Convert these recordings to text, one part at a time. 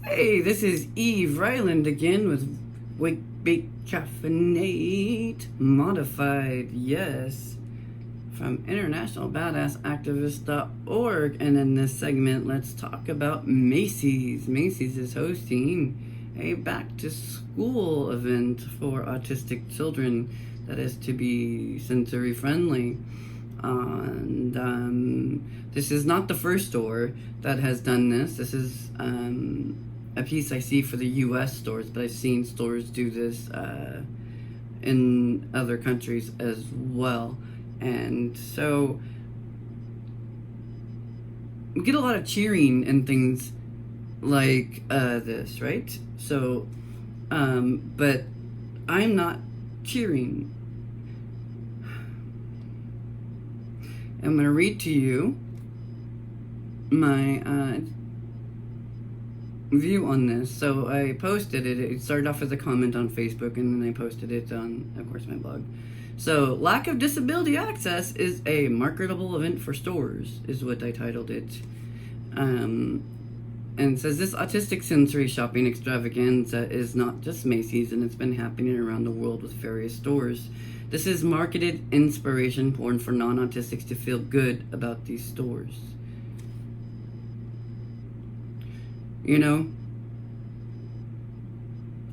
Hey, this is Eve Ryland again with Wake Bake Caffeinate Modified, yes, from internationalbadassactivist.org. And in this segment, let's talk about Macy's. Macy's is hosting a back to school event for autistic children that is to be sensory friendly. And this is not the first store that has done this. This is a piece I see for the U.S. stores, but I've seen stores do this in other countries as well. And so we get a lot of cheering and things like this, right? So, but I'm not cheering. I'm going to read to you my view on this. So I posted it. It started off as a comment on Facebook, and then I posted it on, of course, my blog. So, lack of disability access is a marketable event for stores, is what I titled it. And it says this autistic sensory shopping extravaganza is not just Macy's, and it's been happening around the world with various stores. This is marketed inspiration porn for non-autistics to feel good about these stores. You know,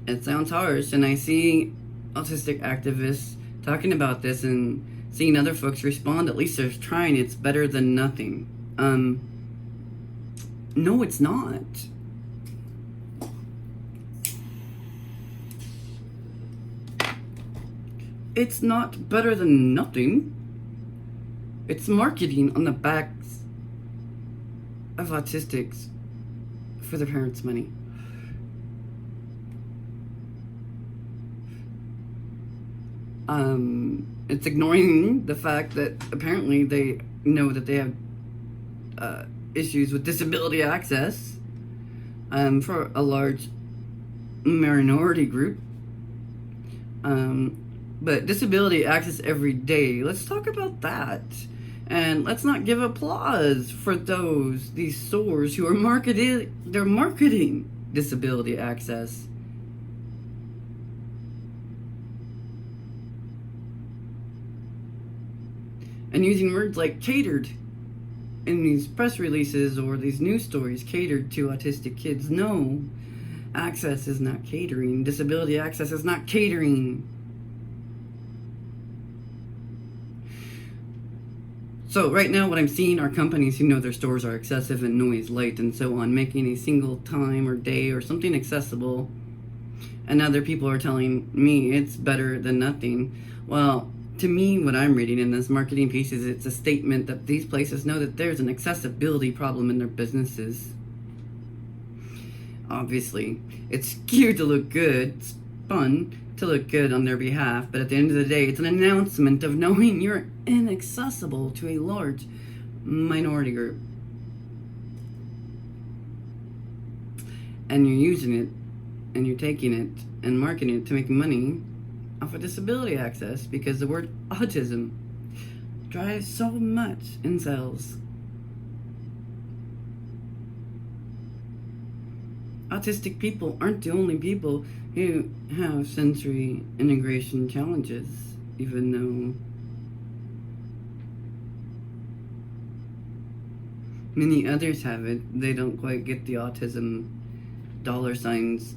it sounds harsh, and I see autistic activists talking about this and seeing other folks respond. At least they're trying. It's better than nothing. No, it's not. It's not better than nothing. It's marketing on the backs of autistics for their parents' money. It's ignoring the fact that apparently they know that they have issues with disability access for a large minority group. But disability access every day, let's talk about that. And let's not give applause for these stores who are marketing disability access. And using words like catered in these press releases or these news stories, catered to autistic kids. No, access is not catering. Disability access is not catering. So right now what I'm seeing are companies who know their stores are excessive in noise, light, and so on, making a single time or day or something accessible. And other people are telling me it's better than nothing. Well, to me, what I'm reading in this marketing piece is it's a statement that these places know that there's an accessibility problem in their businesses. Obviously, it's cute to look good, it's fun to look good on their behalf, but at the end of the day, it's an announcement of knowing you're inaccessible to a large minority group. And you're using it, and you're taking it, and marketing it to make money off of disability access, because the word autism drives so much incels. Autistic people aren't the only people who have sensory integration challenges, even though many others have it. They don't quite get the autism dollar signs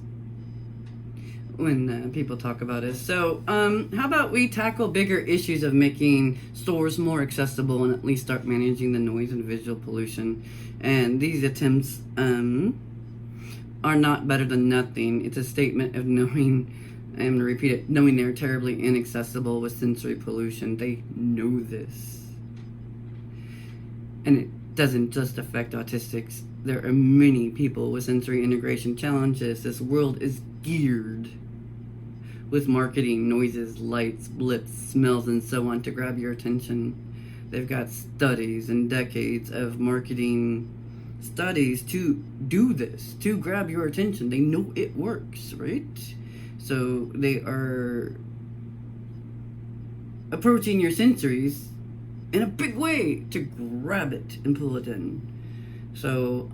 when people talk about it. So, how about we tackle bigger issues of making stores more accessible and at least start managing the noise and visual pollution? And these attempts are not better than nothing. It's a statement of knowing, I'm going to repeat it, knowing they're terribly inaccessible with sensory pollution. They know this. And it doesn't just affect autistics. There are many people with sensory integration challenges. This world is geared with marketing, noises, lights, blips, smells, and so on to grab your attention. They've got studies and decades of marketing studies to do this, to grab your attention. They know it works, right? So they are approaching your sensories in a big way to grab it and pull it in. So,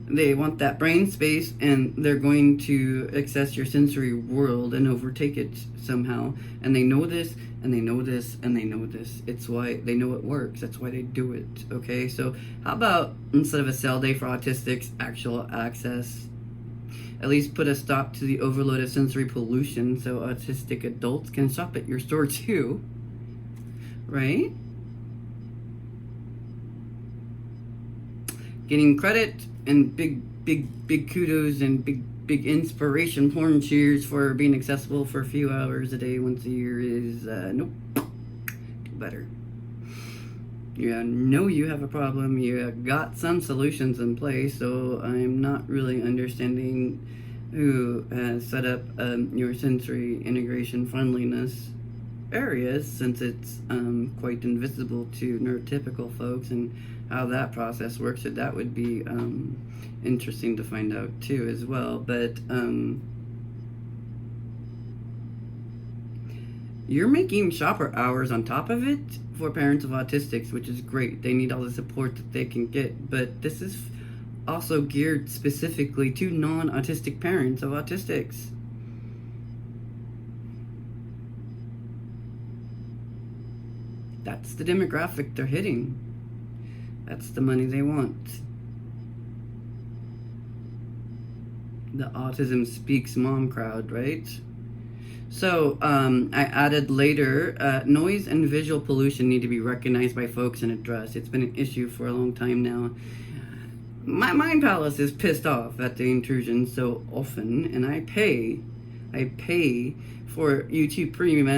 They want that brain space, and they're going to access your sensory world and overtake it somehow. And they know this, and they know this, and they know this. It's why they know it works. That's why they do it. Okay, so how about instead of a cell day for autistics, actual access? At least put a stop to the overload of sensory pollution so autistic adults can shop at your store too. Right? Getting credit and big kudos and big inspiration, porn cheers for being accessible for a few hours a day once a year is nope. Do better. You know you have a problem. You got some solutions in place, so I'm not really understanding who has set up your sensory integration friendliness areas, since it's quite invisible to neurotypical folks, and how that process works. So that would be interesting to find out too as well. But you're making shopper hours on top of it for parents of autistics, which is great. They need all the support that they can get, but this is also geared specifically to non-autistic parents of autistics. That's the demographic they're hitting. That's the money they want. The Autism Speaks Mom crowd, right? So I added later, noise and visual pollution need to be recognized by folks and addressed. It's been an issue for a long time now. My mind palace is pissed off at the intrusion so often, and I pay for YouTube Premium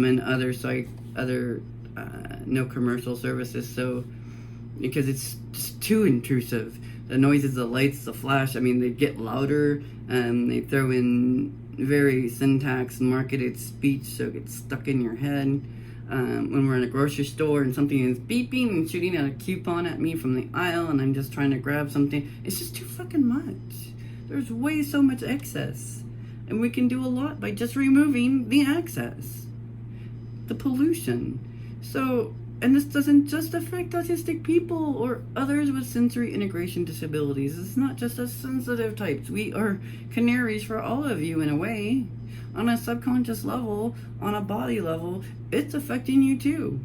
and other no commercial services. So because it's just too intrusive. The noises, the lights, the flash. I mean, they get louder, and they throw in very syntax marketed speech, so it gets stuck in your head. When we're in a grocery store and something is beeping and shooting out a coupon at me from the aisle, and I'm just trying to grab something, it's just too fucking much. There's way so much excess, and we can do a lot by just removing the excess, the pollution. So, and this doesn't just affect autistic people or others with sensory integration disabilities. It's not just us sensitive types. We are canaries for all of you in a way. On a subconscious level, on a body level, it's affecting you too.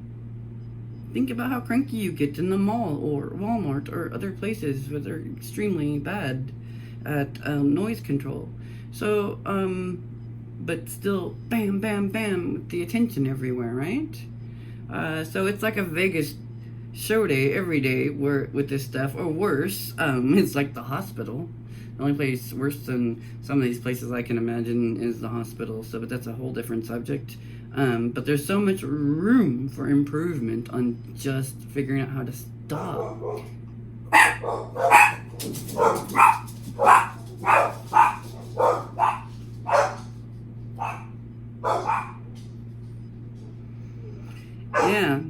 Think about how cranky you get in the mall or Walmart or other places where they're extremely bad at noise control. So, but still, bam, bam, bam, with the attention everywhere, right? So it's like a Vegas show day every day with this stuff, or worse. It's like the hospital. The only place worse than some of these places I can imagine is the hospital. So, but that's a whole different subject. But there's so much room for improvement on just figuring out how to stop. Yeah,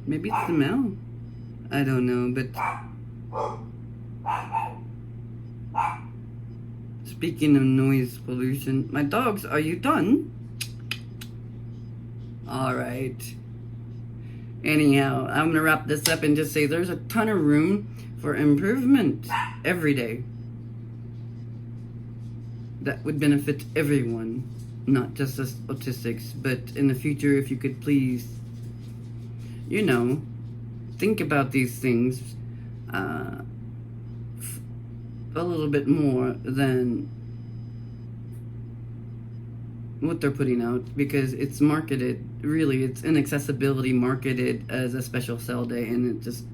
maybe it's the smell. I don't know, but speaking of noise pollution, my dogs, are you done? All right. Anyhow, I'm gonna wrap this up and just say there's a ton of room for improvement every day. That would benefit everyone, not just us autistics, but in the future, if you could please, think about these things a little bit more than what they're putting out, because it's marketed, really, it's inaccessibility marketed as a special cell day, and it just